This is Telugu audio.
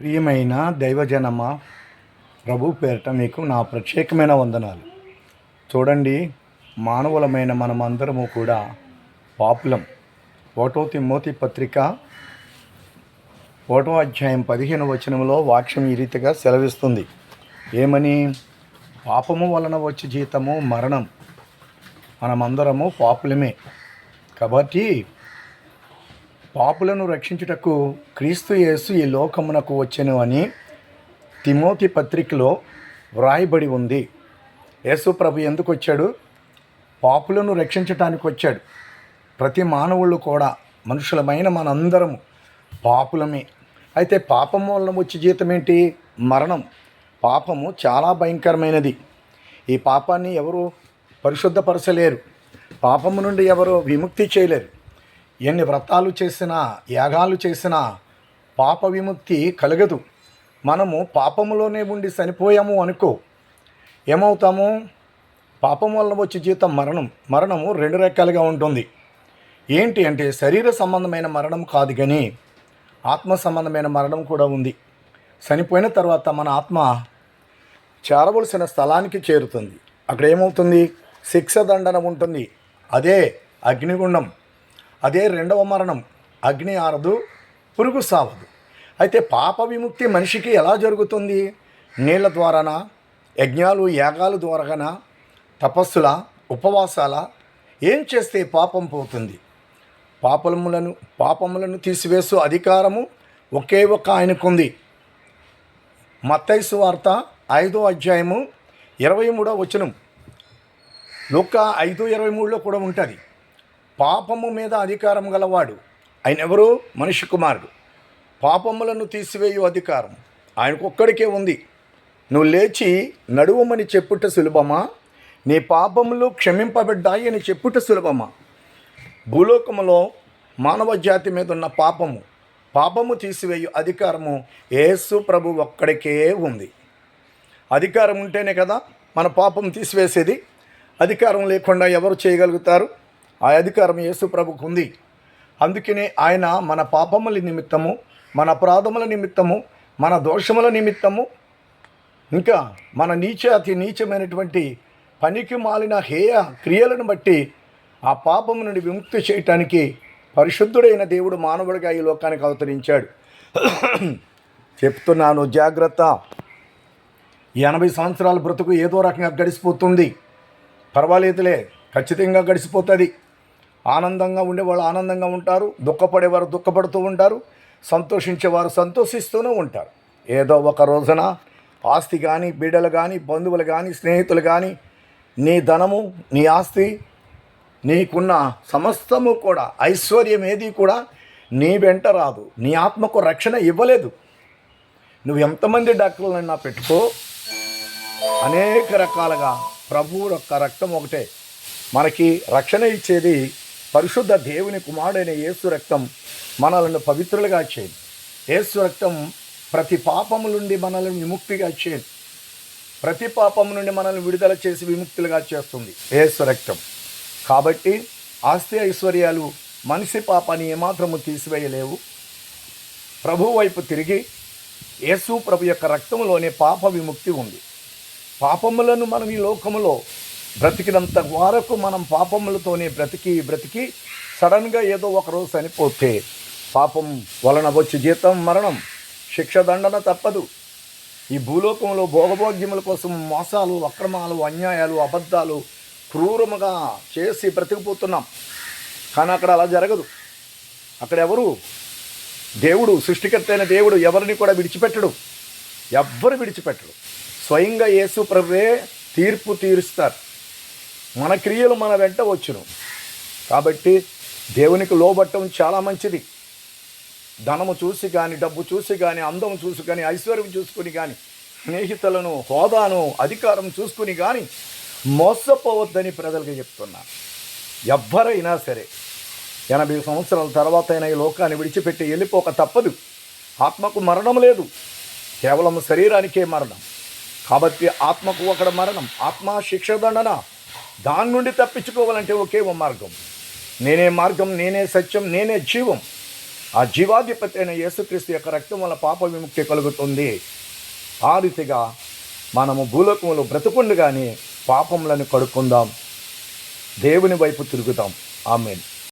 ప్రియమైన దైవజనమా, ప్రభు పేరిట మీకు నా ప్రత్యేకమైన వందనాలు. చూడండి, మానవులమైన మనమందరము కూడా పాపులం. 1 తిమోతి పత్రిక 1వ అధ్యాయం 15వ వచనంలో వాక్యం ఈ రీతిగా సెలవిస్తుంది. ఏమని? పాపము వలన వచ్చే జీతము మరణం. మనమందరము పాపులమే. కాబట్టి పాపులను రక్షించుటకు క్రీస్తు యేసు ఈ లోకమునకు వచ్చెను అని తిమోతి పత్రికలో వ్రాయబడి ఉంది. యేసు ప్రభు ఎందుకు వచ్చాడు? పాపులను రక్షించటానికి వచ్చాడు. ప్రతి మానవుళ్ళు కూడా, మనుషులమైన మనందరము పాపులమే. అయితే పాపం వలన వచ్చే జీతం ఏంటి? మరణం. పాపము చాలా భయంకరమైనది. ఈ పాపాన్ని ఎవరు పరిశుద్ధపరచలేరు. పాపము నుండి ఎవరు విముక్తి చేయలేరు. ఎన్ని వ్రతాలు చేసినా, యాగాలు చేసినా పాప విముక్తి కలగదు. మనము పాపములోనే ఉండి చనిపోయాము అనుకో, ఏమవుతాము? పాపం వల్ల వచ్చే జీతం మరణం. మరణము 2 రకాలుగా ఉంటుంది. ఏంటి అంటే, శరీర సంబంధమైన మరణం కాదు, కానీ ఆత్మ సంబంధమైన మరణం కూడా ఉంది. చనిపోయిన తర్వాత మన ఆత్మ చేరవలసిన స్థలానికి చేరుతుంది. అక్కడ ఏమవుతుంది? శిక్ష దండన ఉంటుంది. అదే అగ్నిగుండం. అదే 2వ మరణం. అగ్ని ఆరదు, పురుగు సావదు. అయితే పాప విముక్తి మనిషికి ఎలా జరుగుతుంది? నీళ్ళ ద్వారానా, యజ్ఞాలు యాగాలు ద్వారానా, తపస్సుల, ఉపవాసాల? ఏం చేస్తే పాపం పోతుంది? పాపములను తీసివేసు అధికారము ఒకే ఒక్క ఆయనకుంది. మత్తయి సువార్త 5వ అధ్యాయము 23వ వచనం, లూకా 5:23లో కూడా ఉంటుంది. పాపము మీద అధికారం గలవాడు ఆయన ఎవరు? మనిషి కుమారుడు. పాపములను తీసివేయు అధికారం ఆయనకొక్కడికే ఉంది. నువ్వు లేచి నడువమని చెప్పుట సులభమా? నీ పాపములు క్షమింపబడ్డాయి అని చెప్పుట సులభమా? భూలోకములో మానవ జాతి మీద ఉన్న పాపము తీసివేయు అధికారము యేసు ప్రభు ఒక్కడికే ఉంది. అధికారం ఉంటేనే కదా మన పాపం తీసివేసేది. అధికారం లేకుండా ఎవరు చేయగలుగుతారు? ఆ అధికారం యేసు ప్రభుకు ఉంది. అందుకనే ఆయన మన పాపముల నిమిత్తము, మన అపరాధముల నిమిత్తము, మన దోషముల నిమిత్తము, ఇంకా మన అతి నీచమైనటువంటి పనికి మాలిన హేయ క్రియలను బట్టి ఆ పాపము నుండి విముక్తి చేయటానికి పరిశుద్ధుడైన దేవుడు మానవుడిగా ఈ లోకానికి అవతరించాడు. చెప్తున్నాను, జాగ్రత్త. 80 సంవత్సరాల బ్రతుకు ఏదో రకంగా గడిచిపోతుంది. పర్వాలేదులే, ఖచ్చితంగా గడిచిపోతుంది. ఆనందంగా ఉండేవాళ్ళు ఆనందంగా ఉంటారు, దుఃఖపడేవారు దుఃఖపడుతూ ఉంటారు, సంతోషించేవారు సంతోషిస్తూనే ఉంటారు. ఏదో ఒక రోజున ఆస్తి కానీ, బిడ్డలు కానీ, బంధువులు కానీ, స్నేహితులు కానీ, నీ ధనము, నీ ఆస్తి, నీకున్న సమస్తము కూడా, ఐశ్వర్యం ఏది కూడా నీ వెంట రాదు. నీ ఆత్మకు రక్షణ ఇవ్వలేదు. నువ్వు ఎంతమంది డాక్టర్లైనా పెట్టుకో, అనేక రకాలుగా ప్రభువు యొక్క రక్తం ఒకటే మనకి రక్షణ ఇచ్చేది. పరిశుద్ధ దేవుని కుమారుడైన యేసు రక్తం మనల్ని పవిత్రులుగా చేయదు. యేసు రక్తం ప్రతి పాపము నుండి మనల్ని విముక్తిగా చేయదు. ప్రతి పాపము నుండి మనల్ని విడుదల చేసి విముక్తులుగా చేస్తుంది యేసు రక్తం. కాబట్టి ఆస్తి ఐశ్వర్యాలు మనిషి పాపాన్ని ఏమాత్రము తీసివేయలేవు. ప్రభు వైపు తిరిగి యేసు ప్రభు యొక్క రక్తంలోనే పాప విముక్తి ఉంది. పాపములను మనం ఈ లోకములో బ్రతికినంత వరకు మనం పాపములతోనే బ్రతికి సడన్గా ఏదో ఒకరోజు చనిపోతే పాపం వలన వచ్చే జీతం మరణం, శిక్ష దండన తప్పదు. ఈ భూలోకంలో భోగభోగ్యముల కోసం మోసాలు, అక్రమాలు, అన్యాయాలు, అబద్ధాలు క్రూరముగా చేసి బ్రతికిపోతున్నాం. కానీ అక్కడ అలా జరగదు. అక్కడ ఎవరు? దేవుడు, సృష్టికర్త అయిన దేవుడు ఎవరిని కూడా విడిచిపెట్టడు. ఎవ్వరు విడిచిపెట్టడు. స్వయంగా యేసు ప్రభువే తీర్పు తీరుస్తారు. మన క్రియలు మన వెంట వచ్చును. కాబట్టి దేవునికి లోబట్టం చాలా మంచిది. ధనము చూసి కానీ, డబ్బు చూసి కానీ, అందం చూసి కానీ, ఐశ్వర్యం చూసుకుని కానీ, స్నేహితులను, హోదాను, అధికారం చూసుకుని కానీ మోసపోవద్దని ప్రజలకు చెప్తున్నారు. ఎవ్వరైనా సరే 80 సంవత్సరాల తర్వాత అయినా ఈ లోకాన్ని విడిచిపెట్టి వెళ్ళిపోక తప్పదు. ఆత్మకు మరణం లేదు, కేవలం శరీరానికే మరణం. కాబట్టి ఆత్మకు ఒకటి మరణం, ఆత్మ శిక్ష దండన. దాని నుండి తప్పించుకోవాలంటే ఒకే మార్గం. నేనే మార్గం, నేనే సత్యం, నేనే జీవం. ఆ జీవాధిపతి అయిన యేసుక్రీస్తు యొక్క రక్తం వల్ల పాప విముక్తి కలుగుతుంది. ఆ రీతిగా మనము భూలోకంలో బ్రతుకుండగానే పాపములను కడుక్కుందాం, దేవుని వైపు తిరుగుదాం. ఆమేన్.